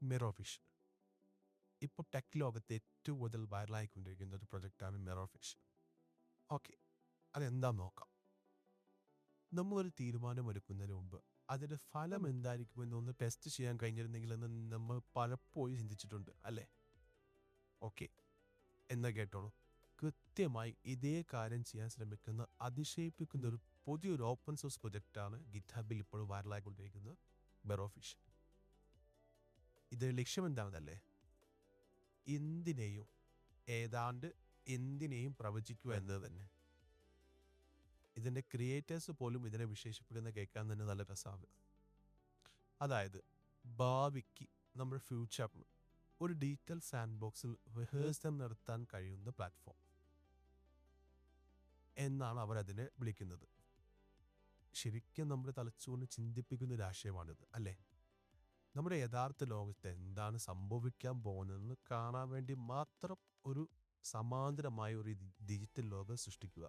മിറോഫിഷ്. ഇപ്പോൾ ടെക് ലോകത്ത് ഏറ്റവും കൂടുതൽ വൈറലായിക്കൊണ്ടിരിക്കുന്ന ഒരു പ്രൊജക്റ്റാണ് മിറോഫിഷ്. ഓക്കെ, അതെന്താന്ന് നോക്കാം. നമ്മളൊരു തീരുമാനമെടുക്കുന്നതിന് മുമ്പ് അതിൻ്റെ ഫലം എന്തായിരിക്കുമെന്നൊന്ന് ടെസ്റ്റ് ചെയ്യാൻ കഴിഞ്ഞിരുന്നെങ്കിലെന്ന് നമ്മൾ പലപ്പോഴും ചിന്തിച്ചിട്ടുണ്ട് അല്ലേ? ഓക്കെ, എന്നാ കേട്ടോളൂ. കൃത്യമായി ഇതേ കാര്യം ചെയ്യാൻ ശ്രമിക്കുന്ന അതിശയിപ്പിക്കുന്ന ഒരു പുതിയൊരു ഓപ്പൺ സോഴ്സ് പ്രൊജക്റ്റാണ് ഗിറ്റ്ഹബിൽ ഇപ്പോൾ വൈറലായിക്കൊണ്ടിരിക്കുന്നത് മിറോഫിഷ്. ഇത് ലക്ഷ്യം എന്താണെന്നല്ലേ? ഏതാണ്ട് എന്തിനേയും പ്രവചിക്കുക എന്നത് തന്നെ. ഇതിൻ്റെ ക്രിയേറ്റേഴ്സ് പോലും ഇതിനെ വിശേഷിപ്പിക്കുന്ന കേൾക്കാൻ തന്നെ നല്ല രസമാണ്. അതായത് ഭാവിക്ക് നമ്മുടെ ഫ്യൂച്ചറിന് ഒരു ഡിജിറ്റൽ സാൻഡ് ബോക്സിൽ റിഹേഴ്സൽ നടത്താൻ കഴിയുന്ന പ്ലാറ്റ്ഫോം എന്നാണ് അവരതിനെ വിളിക്കുന്നത്. ശരിക്കും നമ്മുടെ തലച്ചോറിന് ചിന്തിപ്പിക്കുന്ന ഒരു ആശയമാണിത് അല്ലേ? നമ്മുടെ യഥാർത്ഥ ലോകത്ത് എന്താണ് സംഭവിക്കാൻ പോകുന്നതെന്ന് കാണാൻ വേണ്ടി മാത്രം ഒരു സമാന്തരമായ ഒരു ഡിജിറ്റൽ ലോകം സൃഷ്ടിക്കുക.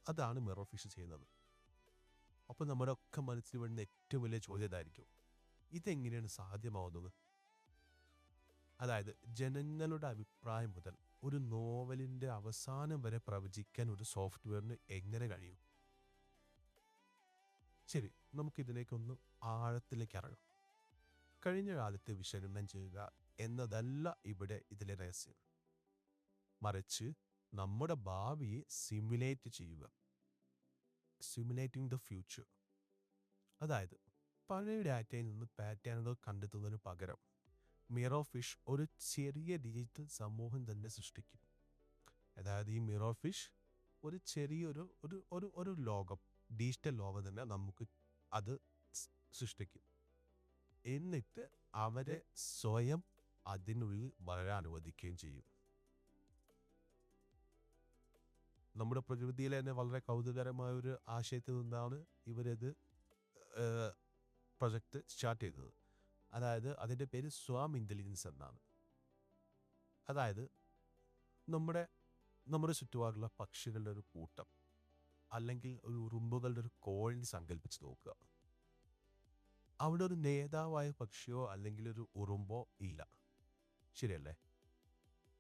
അതാണ് മിറോഫിഷ് ചെയ്യുന്നത്. അപ്പോൾ നമ്മുടെ ഒക്കെ മനസ്സിൽ വരുന്ന ഏറ്റവും വലിയ ചോദ്യം ഇതായിരിക്കും: ഇതെങ്ങനെയാണ് സാധ്യമാവുന്നത്? അതായത് ജനങ്ങളുടെ അഭിപ്രായം മുതൽ ഒരു നോവലിൻ്റെ അവസാനം വരെ പ്രവചിക്കാൻ ഒരു സോഫ്റ്റ്വെയറിന് എങ്ങനെ കഴിയും? ശരി, നമുക്കിതിലേക്കൊന്ന് ആഴത്തിലേക്ക് ഇറങ്ങാം. കഴിഞ്ഞ കാലത്ത് വിശകലനം ചെയ്യുക എന്നതല്ല ഇതിലെ രഹസ്യം. മറിച്ച് നമ്മുടെ ഭാവിയെ സിമുലേറ്റ് ചെയ്യുക. Simulating the future. അതായത് പഴയ ഡാറ്റയിൽ നിന്ന് പാറ്റേണുകൾ കണ്ടെത്തുന്നതിന് പകരം മിറോഫിഷ് ഒരു ചെറിയ ഡിജിറ്റൽ സമൂഹം തന്നെ സൃഷ്ടിക്കും. അതായത് ഈ മിറോഫിഷ് ഒരു ചെറിയൊരു ഒരു ലോകം, ഡിജിറ്റൽ ലോകം തന്നെ നമുക്ക് അത് സൃഷ്ടിക്കും. എന്നിട്ട് അവരെ സ്വയം അതിനുള്ളിൽ വളരാൻ അനുവദിക്കുകയും ചെയ്യും. നമ്മുടെ പ്രകൃതിയിലെ തന്നെ വളരെ കൗതുകകരമായ ഒരു ആശയത്തിൽ നിന്നാണ് ഇവരത് പ്രൊജക്റ്റ് സ്റ്റാർട്ട് ചെയ്തത്. അതായത് അതിൻ്റെ പേര് സ്വാം ഇൻ്റലിജൻസ് എന്നാണ്. അതായത് നമ്മുടെ ചുറ്റുപാടുള്ള പക്ഷികളുടെ ഒരു കൂട്ടം, അല്ലെങ്കിൽ ഒരു ഉറുമ്പുകളുടെ ഒരു കോളനി സങ്കല്പിച്ച് നോക്കുക. അവിടെ ഒരു നേതാവായ പക്ഷിയോ അല്ലെങ്കിൽ ഒരു ഉറുമ്പോ ഇല്ല, ശരിയല്ലേ?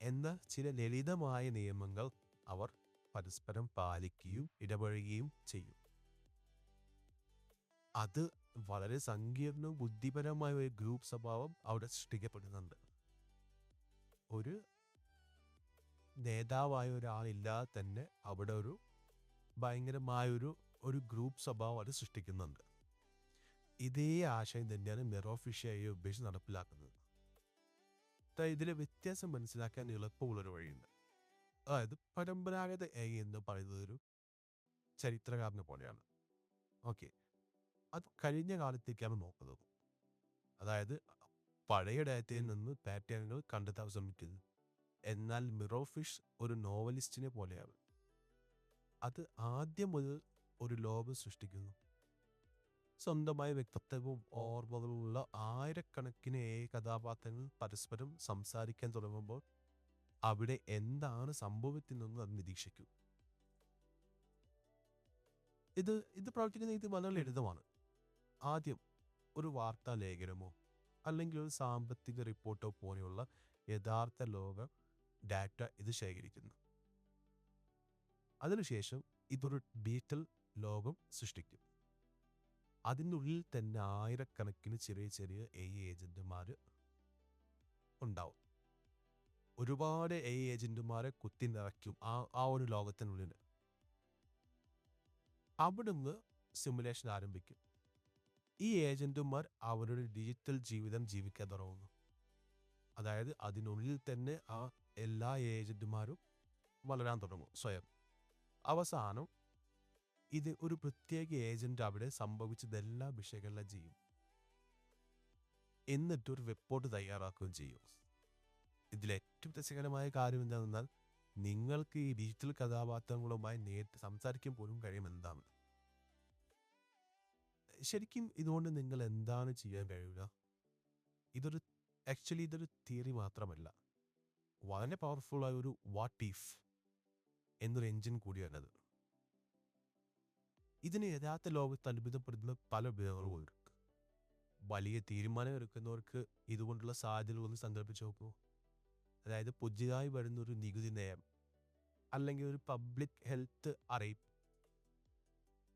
എന്നാൽ ചില ലളിതമായ നിയമങ്ങൾ അവർ പരസ്പരം പാലിക്കുകയും ഇടപഴകുകയും ചെയ്യും. അത് വളരെ സങ്കീർണവും ബുദ്ധിപരമായ ഒരു ഗ്രൂപ്പ് സ്വഭാവം അവിടെ സൃഷ്ടിക്കപ്പെടുന്നുണ്ട്. ഒരു നേതാവായ ഒരാളില്ലാതെ തന്നെ അവിടെ ഒരു ഭയങ്കരമായൊരു ഗ്രൂപ്പ് സ്വഭാവം അത് സൃഷ്ടിക്കുന്നുണ്ട്. ഇതേ ആശയം തന്നെയാണ് മിറോഫിഷ് ഉപയോഗിച്ച് നടപ്പിലാക്കുന്നത്. ഇതിലെ വ്യത്യാസം മനസ്സിലാക്കാൻ എളുപ്പമുള്ളൊരു വഴിയുണ്ട്. അതായത് പരമ്പരാഗത എന്ന് പറയുന്നത് ഒരു ചരിത്രകാരനെ പോലെയാണ്. ഓക്കെ, അത് കഴിഞ്ഞ കാലത്തേക്കാണ് നോക്കുന്നത്. അതായത് പഴയ ഡാറ്റയിൽ നിന്ന് പാറ്റേണുകൾ കണ്ടെത്താൻ ശ്രമിക്കുന്നത്. എന്നാൽ മിറോഫിഷ് ഒരു നോവലിസ്റ്റിനെ പോലെയാണ്. അത് ആദ്യം മുതൽ ഒരു ലോകം സൃഷ്ടിക്കുന്നു. സ്വന്തമായ വ്യക്തിത്വവും ഓർമ്മകളുമുള്ള ആയിരക്കണക്കിന് കഥാപാത്രങ്ങൾ പരസ്പരം സംസാരിക്കാൻ തുടങ്ങുമ്പോൾ അവിടെ എന്താണ് സംഭവിക്കുന്നതെന്ന് അത് നിരീക്ഷിക്കും. ഇത് പ്രവർത്തിക്കുന്ന ഇത് വളരെ ലളിതമാണ്. ആദ്യം ഒരു വാർത്താ ലേഖനമോ അല്ലെങ്കിൽ ഒരു സാമ്പത്തിക റിപ്പോർട്ടോ പോലെയുള്ള യഥാർത്ഥ ലോക ഡാറ്റ ഇത് ശേഖരിക്കുന്നു. അതിനുശേഷം ഇതൊരു ഡിജിറ്റൽ ലോകം സൃഷ്ടിക്കും. അതിനുള്ളിൽ തന്നെ ആയിരക്കണക്കിന് ചെറിയ ചെറിയ ഏജന്റുമാർ ഉണ്ടാവും. ഒരുപാട് ഏജന്റുമാരെ കുത്തി നിറയ്ക്കും ആ ഒരു ലോകത്തിനുള്ളിൽ. അവിടുന്ന് സിമുലേഷൻ ആരംഭിക്കും. ഈ ഏജന്റുമാർ അവരുടെ ഡിജിറ്റൽ ജീവിതം ജീവിക്കാൻ തുടങ്ങുന്നു. അതായത് അതിനുള്ളിൽ തന്നെ ആ എല്ലാ ഏജന്റുമാരും വളരാൻ തുടങ്ങും സ്വയം. അവസാനം ഇത് ഒരു പ്രത്യേക ഏജന്റ് അവിടെ സംഭവിച്ചതെല്ലാം വിശകലനം ചെയ്യും. എന്നിട്ടൊരു റിപ്പോർട്ട് തയ്യാറാക്കുകയും ചെയ്യും. ഇതിലേറ്റവും രസകരമായ കാര്യം എന്താണെന്നാൽ നിങ്ങൾക്ക് ഈ ഡിജിറ്റൽ കഥാപാത്രങ്ങളുമായി നേരിട്ട് സംസാരിക്കാൻ പോലും കഴിയുമെന്താണ്. ശരിക്കും ഇതുകൊണ്ട് നിങ്ങൾ എന്താണ് ചെയ്യാൻ കഴിയുക? ഇതൊരു തിയറി മാത്രമല്ല, വളരെ പവർഫുള്ളായ ഒരു വാട്ട് ഇഫ് എന്നൊരു എൻജിൻ കൂടിയാണത്. ഇതിന് യഥാർത്ഥ ലോകത്ത് അത്ഭുതപ്പെടുന്ന പല ഉപയോഗങ്ങളുമുണ്ട്. വലിയ തീരുമാനം എടുക്കുന്നവർക്ക് ഇതുകൊണ്ടുള്ള സാധ്യതകൾ ഒന്ന് സങ്കല്പിച്ച് നോക്കൂ. അതായത് പുതിയതായി വരുന്നൊരു നികുതി നയം അല്ലെങ്കിൽ ഒരു പബ്ലിക് ഹെൽത്ത് അറിയിപ്പ്,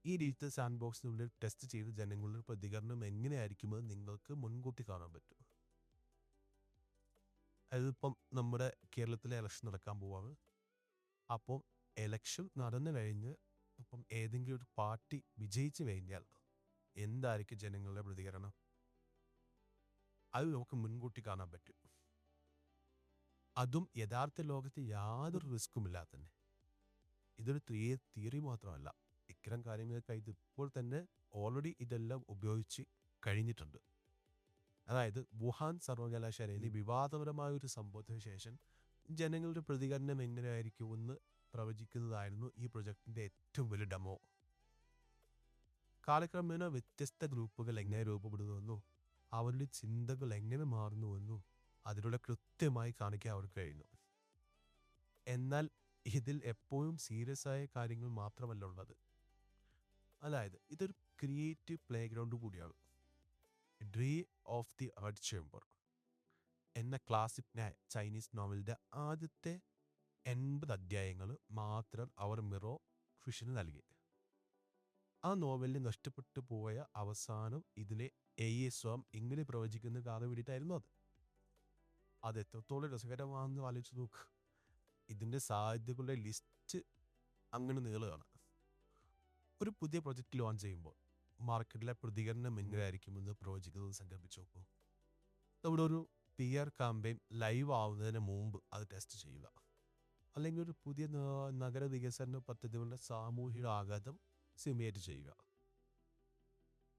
ഈ ഡിജിറ്റൽ സാൻഡ് ബോക്സിനുള്ളിൽ ടെസ്റ്റ് ചെയ്ത് ജനങ്ങളുടെ പ്രതികരണം എങ്ങനെയായിരിക്കുമെന്ന് നിങ്ങൾക്ക് മുൻകൂട്ടി കാണാൻ പറ്റും. അതിപ്പം നമ്മുടെ കേരളത്തിലെ ഇലക്ഷൻ നടക്കാൻ പോവാണ്. അപ്പോൾ ഇലക്ഷൻ നടന്നു കഴിഞ്ഞ് ഇപ്പം ഏതെങ്കിലും ഒരു പാർട്ടി വിജയിച്ചു കഴിഞ്ഞാൽ എന്തായിരിക്കും ജനങ്ങളുടെ പ്രതികരണം? അത് നമുക്ക് മുൻകൂട്ടി കാണാൻ പറ്റും. അതും യഥാർത്ഥ ലോകത്ത് യാതൊരു റിസ്ക്കും ഇല്ലാതെ തന്നെ. ഇതൊരു തിയറി മാത്രമല്ല. ഇത്തരം കാര്യങ്ങൾക്കായി ഇപ്പോൾ തന്നെ ഓൾറെഡി ഇതെല്ലാം ഉപയോഗിച്ച് കഴിഞ്ഞിട്ടുണ്ട്. അതായത് വുഹാൻ സർവകലാശാലയിൽ വിവാദപരമായ ഒരു സംഭവത്തിന് ശേഷം ജനങ്ങളുടെ പ്രതികരണം എങ്ങനെയായിരിക്കുമെന്ന് പ്രവചിക്കുന്നതായിരുന്നു ഈ പ്രൊജക്ടിന്റെ ഏറ്റവും വലിയ ഡെമോ. കാലക്രമേണ വ്യത്യസ്ത ഗ്രൂപ്പുകൾ എങ്ങനെ രൂപപ്പെടുന്നുവെന്നോ അവരുടെ ചിന്തകൾ എങ്ങനെ മാറുന്നുവെന്നോ അതിലൂടെ കൃത്യമായി കാണിക്കാൻ അവർക്ക് കഴിഞ്ഞു. എന്നാൽ ഇതിൽ എപ്പോഴും സീരിയസ് ആയ കാര്യങ്ങൾ മാത്രമല്ല ഉള്ളത്. അതായത് ഇതൊരു ക്രിയേറ്റീവ് പ്ലേ ഗ്രൗണ്ട് കൂടിയാണ്. Dream of the earth chamber എന്ന ക്ലാസിക് ചൈനീസ് നോവലിന്റെ ആദ്യത്തെ 80 അധ്യായങ്ങൾ മാത്രം അവർ മിറോ ഫിഷിന് നൽകി. ആ നോവലിൽ നഷ്ടപ്പെട്ടു പോയ അവസാനം ഇതിലെ ASM ഇങ്ങനെ പ്രവചിക്കുന്ന കാണാൻ വേണ്ടിയിട്ടായിരുന്നു അത് എത്രത്തോളം രസകരമാണെന്ന് ആലോചിച്ച് നോക്ക്. ഇതിൻ്റെ സാധ്യതകളുടെ ലിസ്റ്റ് അങ്ങനെ നീളുകയാണ്. ഒരു പുതിയ പ്രൊജക്റ്റ് ലോഞ്ച് ചെയ്യുമ്പോൾ മാർക്കറ്റിലെ പ്രതികരണം എങ്ങനെയായിരിക്കുമെന്ന് പ്രവചിക്കുന്നത് സങ്കല്പിച്ച് നോക്കൂ. നമ്മുടെ ഒരു PR ക്യാമ്പയിൻ ലൈവ് ആവുന്നതിന് മുമ്പ് അത് ടെസ്റ്റ് ചെയ്യുക. അല്ലെങ്കിൽ ഒരു പുതിയ നഗര വികസന പദ്ധതികളുടെ സാമൂഹിക ആഘാതം സിമുലേറ്റ് ചെയ്യുക.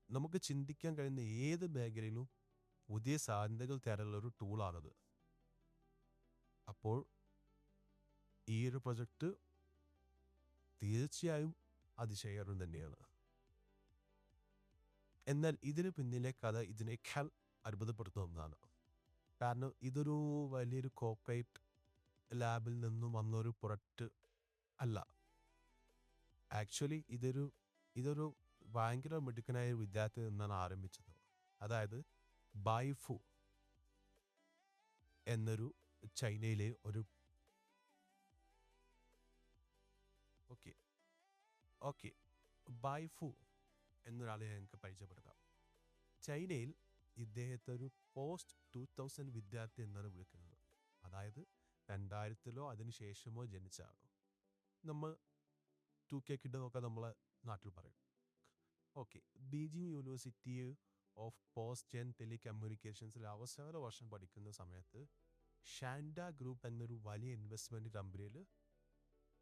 നമുക്ക് ചിന്തിക്കാൻ കഴിയുന്ന ഏത് മേഖലയിലും പുതിയ സാധ്യതകൾ തരാനുള്ള ഒരു ടൂളാണത്. അപ്പോൾ ഈ ഒരു പ്രൊജക്റ്റ് തീർച്ചയായും അതിശയകരം തന്നെയാണ്. എന്നാൽ ഇതിന് പിന്നിലെ കഥ ഇതിനേക്കാൾ അത്ഭുതപ്പെടുത്തുന്ന ഒന്നാണ്. കാരണം ഇതൊരു വലിയൊരു കോർപ്പറേറ്റ് ലാബിൽ നിന്നും വന്നൊരു പ്രൊഡക്റ്റ് അല്ല. ആക്ച്വലി ഇതൊരു ഭയങ്കര മിടുക്കനായ വിദ്യാർത്ഥി നിന്നാണ് ആരംഭിച്ചത്. അതായത് ബൈഫു എന്നൊരു ചൈനയിലെ ഒരു ബൈഫു എന്നൊരാളെ ഞങ്ങൾക്ക് പരിചയപ്പെടുത്താം. ചൈനയിൽ ഇദ്ദേഹത്തെ ഒരു പോസ്റ്റ് 2000 വിദ്യാർത്ഥി എന്നാണ് വിളിക്കുന്നത്. അതായത് 2000-ലോ അതിനുശേഷമോ ജനിച്ചാണ്. നമ്മൾ 2K കിഡ് എന്നൊക്കെ നമ്മളെ നാട്ടിൽ പറയും. Beijing university of post and ടെലികമ്മ്യൂണിക്കേഷൻസിൽ അവസാന വർഷം പഠിക്കുന്ന സമയത്ത് ഷാൻഡ ഗ്രൂപ്പ് എന്നൊരു വലിയ ഇൻവെസ്റ്റ്മെൻറ്റ് കമ്പനിയിൽ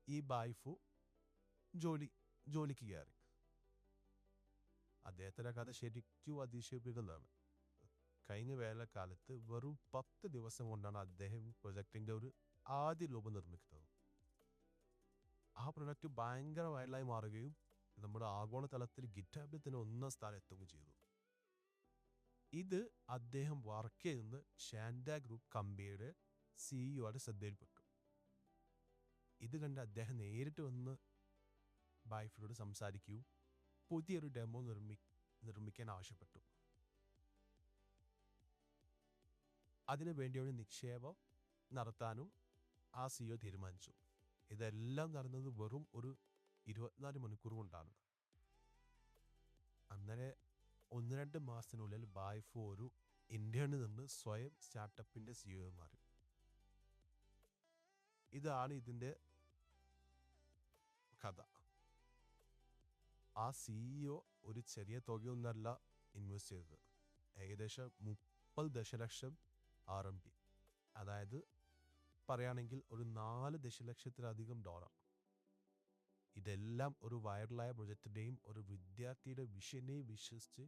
ഈ ബൈഫു ജോലിക്ക് കയറി. അദ്ദേഹത്തിൻ്റെ കഥ ശരിക്കും അതിശയിപ്പിക്കുന്നതാണ്. കഴിഞ്ഞ വേനൽക്കാലത്ത് വെറും 10 ദിവസം കൊണ്ടാണ് അദ്ദേഹം പ്രൊജക്ടിൻ്റെ ഒരു ആദ്യ രൂപം നിർമ്മിക്കുന്നത്. ആ പ്രൊഡക്റ്റ് ഭയങ്കര വൈറലായി മാറുകയും നമ്മുടെ ആഗോളതലത്തിൽ ഗിറ്റാബിൽ തന്നെ 1ാം സ്ഥാനം എത്തുകയും ചെയ്തു. ഇത് അദ്ദേഹം വർക്ക് ചെയ്യുന്ന ഷാൻഡ ഗ്രൂപ്പ് കമ്പനിയുടെ CEO ശ്രദ്ധയിൽപ്പെട്ടു. ഇത് കണ്ട് അദ്ദേഹം നേരിട്ട് വന്ന് ബൈഫിനോട് സംസാരിക്കുകയും പുതിയൊരു ഡെമോ നിർമ്മിക്കാൻ ആവശ്യപ്പെട്ടു. അതിനു വേണ്ടി ഒരു നിക്ഷേപം നടത്താനും ആ CEO തീരുമാനിച്ചു. ഇതെല്ലാം നടന്നത് വെറും ഒരു 24 മണിക്കൂർ കൊണ്ടാണ്. അങ്ങനെ 1-2 മാസത്തിനുള്ളിൽ ബൈഫു ഒരു ഇന്ത്യയിൽ നിന്ന് സ്വയം സ്റ്റാർട്ടപ്പിന്റെ CEO മാറി. ഇതാണ് ഇതിൻ്റെ കഥ. ആ CEO ഒരു ചെറിയ തുകയൊന്നല്ല ഇൻവെസ്റ്റ് ചെയ്തത്. ഏകദേശം 30 ദശലക്ഷം RMB, അതായത് പറയുകയാണെങ്കിൽ ഒരു 4 ദശലക്ഷത്തിലധികം ഡോളർ. ഇതെല്ലാം ഒരു വൈറലായ പ്രൊജക്റ്റിൻ്റെയും ഒരു വിദ്യാർത്ഥിയുടെ വിഷനെയും വിശ്വസിച്ച്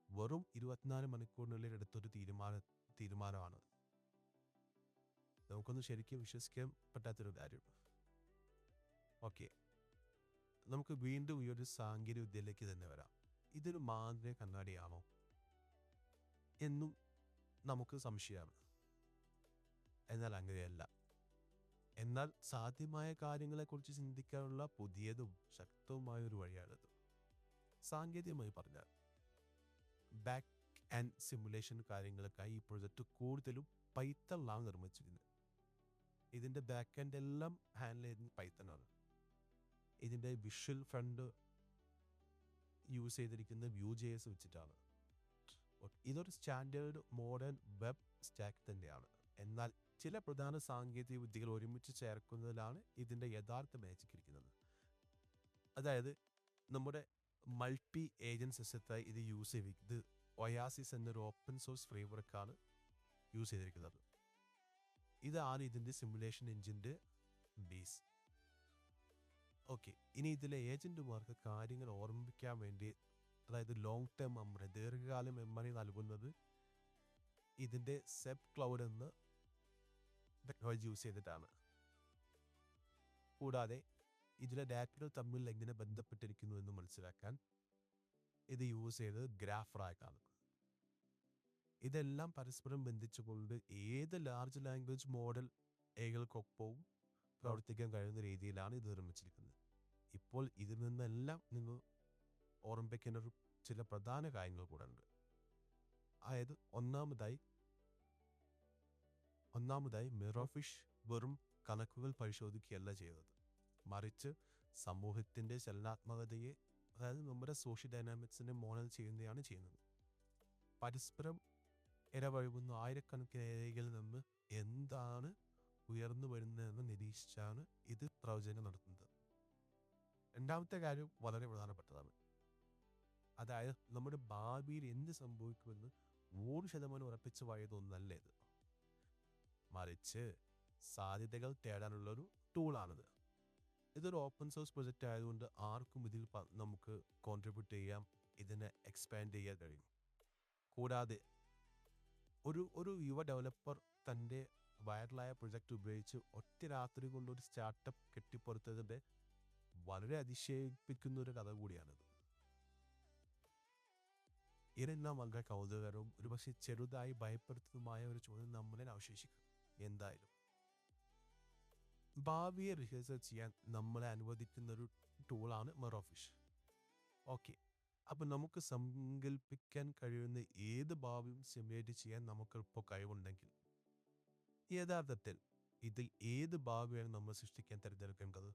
വെറും 24 മണിക്കൂറിനുള്ളിൽ എടുത്തൊരു തീരുമാനമാണ്. നമുക്കൊന്നും ശരിക്കും വിശ്വസിക്കാൻ പറ്റാത്തൊരു കാര്യം. നമുക്ക് വീണ്ടും ഈ ഒരു സാങ്കേതിക വിദ്യയിലേക്ക് തന്നെ വരാം. ഇതൊരു മാന്ത്രിക കണ്ണാടിയാണോ എന്നും നമുക്ക് സംശയമാണ്. എന്നാൽ അങ്ങനെയല്ല. എന്നാൽ സാധ്യമായ കാര്യങ്ങളെക്കുറിച്ച് ചിന്തിക്കാനുള്ള പുതിയതും ശക്തവുമായ ഒരു വഴിയാണിത്. സാങ്കേതികമായി പറഞ്ഞാൽ ബാക്ക് ആൻഡ് സിമുലേഷൻ കാര്യങ്ങൾക്കായി ഈ പ്രൊജക്റ്റ് കൂടുതലും പൈത്തണിലാണ് നിർമ്മിച്ചിരിക്കുന്നത്. ഇതിൻ്റെ ബാക്ക് എൻഡ് എല്ലാം ഹാൻഡിൽ ചെയ്യുന്നത് പൈത്തണാണ്. ഇതിൻ്റെ വിഷ്വൽ ഫ്രണ്ട് യൂസ് ചെയ്തിരിക്കുന്നത് Vue.js വെച്ചിട്ടാണ്. ഇതൊരു സ്റ്റാൻഡേർഡ് മോഡേൺ വെബ് സ്റ്റാക്ക് തന്നെയാണ്. എന്നാൽ ചില പ്രധാന സാങ്കേതിക വിദ്യകൾ ഒരുമിച്ച് ചേർക്കുന്നതിലാണ് ഇതിൻ്റെ യഥാർത്ഥ മാജിക് ഇരിക്കുന്നത്. അതായത് നമ്മുടെ മൾട്ടി ഏജൻറ് സിസ്റ്റത്തായി ഇത് യൂസ് ചെയ്തിരിക്കുന്നത് ഒയാസിസ് എന്നൊരു ഓപ്പൺ സോഴ്സ് ഫ്രെയിംവർക്കാണ് യൂസ് ചെയ്തിരിക്കുന്നത്. ഇതാണ് ഇതിൻ്റെ സിമുലേഷൻ എഞ്ചിൻ്റെ ബേസ്. ഓക്കെ, ഇനി ഇതിലെ ഏജൻറ്റുമാർക്ക് കാര്യങ്ങൾ ഓർമ്മിപ്പിക്കാൻ വേണ്ടി, അതായത് ലോങ് ടേം മെമ്മറി, ദീർഘകാല മെമ്മറി നൽകുന്നത് ഇതിൻ്റെ സെപ് ക്ലൗഡ് എന്ന ടെക്നോളജി യൂസ് ചെയ്തിട്ടാണ്. കൂടാതെ ഇതിലെ ഡാറ്റകൾ തമ്മിൽ എങ്ങനെ ബന്ധപ്പെട്ടിരിക്കുന്നു എന്ന് മനസ്സിലാക്കാൻ ഇത് യൂസ് ചെയ്തത് ഗ്രാഫ് റാക്കാണ്. ഇതെല്ലാം പരസ്പരം ബന്ധിച്ചുകൊണ്ട് ഏത് ലാർജ് ലാംഗ്വേജ് മോഡൽ ഏകൾക്കൊപ്പവും പ്രവർത്തിക്കാൻ കഴിയുന്ന രീതിയിലാണ് ഇത് നിർമ്മിച്ചിരിക്കുന്നത്. ഇപ്പോൾ ഇതിൽ നിന്നെല്ലാം നിങ്ങൾ ഓർമ്മിപ്പിക്കേണ്ട ചില പ്രധാന കാര്യങ്ങൾ കൂടെ ഉണ്ട്. അതായത് ഒന്നാമതായി മിറോഫിഷ് വെറും കണക്കുകൾ പരിശോധിക്കുകയല്ല ചെയ്തത്, മറിച്ച് സമൂഹത്തിൻ്റെ ചലനാത്മകതയെ, അതായത് നമ്മുടെ സോഷ്യൽ ഡൈനാമിക്സിനെ മോഡൽ ചെയ്യുന്നത്. പരസ്പരം ഇടപഴകുന്ന ആയിരക്കണക്കിന് ഏരിയകളിൽ നിന്ന് എന്താണ് ഉയർന്നു വരുന്നതെന്ന് നിരീക്ഷിച്ചാണ് ഇത് പ്രവചനം നടത്തുന്നത്. രണ്ടാമത്തെ കാര്യം വളരെ പ്രധാനപ്പെട്ടതാണ്. അതായത് നമ്മുടെ ഭാവിയിൽ എന്ത് സംഭവിക്കുമെന്ന് 100% ഉറപ്പിച്ചു പറയുന്നതൊന്നല്ല ഇത്, മറിച്ച് സാധ്യതകൾ തേടാനുള്ളൊരു ടൂളാണിത്. ഇതൊരു ഓപ്പൺ സോഴ്സ് പ്രൊജക്റ്റ് ആയതുകൊണ്ട് ആർക്കും ഇതിൽ നമുക്ക് കോൺട്രിബ്യൂട്ട് ചെയ്യാം, ഇതിനെ എക്സ്പാൻഡ് ചെയ്യാൻ കഴിയും. കൂടാതെ ഒരു യുവ ഡെവലപ്പർ തൻ്റെ വൈറലായ പ്രൊജക്റ്റ് ഉപയോഗിച്ച് ഒറ്റ രാത്രി കൊണ്ട് ഒരു സ്റ്റാർട്ടപ്പ് കെട്ടിപ്പടുത്തതിൻ്റെ വളരെ അതിശയിപ്പിക്കുന്ന ഒരു കഥ കൂടിയാണിത്. ഇതെല്ലാം വളരെ കൗതുകകരവും ഒരുപക്ഷെ ചെറുതായി ഭയപ്പെടുത്തുന്നതുമായ ഒരു ചോദ്യം നമ്മളെ അവശേഷിക്കും. എന്തായാലും ഭാവിയെ റിഹേഴ്സൽ ചെയ്യാൻ നമ്മളെ അനുവദിക്കുന്നൊരു ടൂളാണ് മിറോഫിഷ്. ഓക്കെ, അപ്പം നമുക്ക് സങ്കല്പിക്കാൻ കഴിയുന്ന ഏത് ഭാവിയും സിമുലേറ്റ് ചെയ്യാൻ നമുക്കിപ്പോൾ കഴിവുണ്ടെങ്കിൽ, യഥാർത്ഥത്തിൽ ഇതിൽ ഏത് ഭാവിയാണ് നമ്മൾ സൃഷ്ടിക്കാൻ തിരഞ്ഞെടുക്കേണ്ടത്?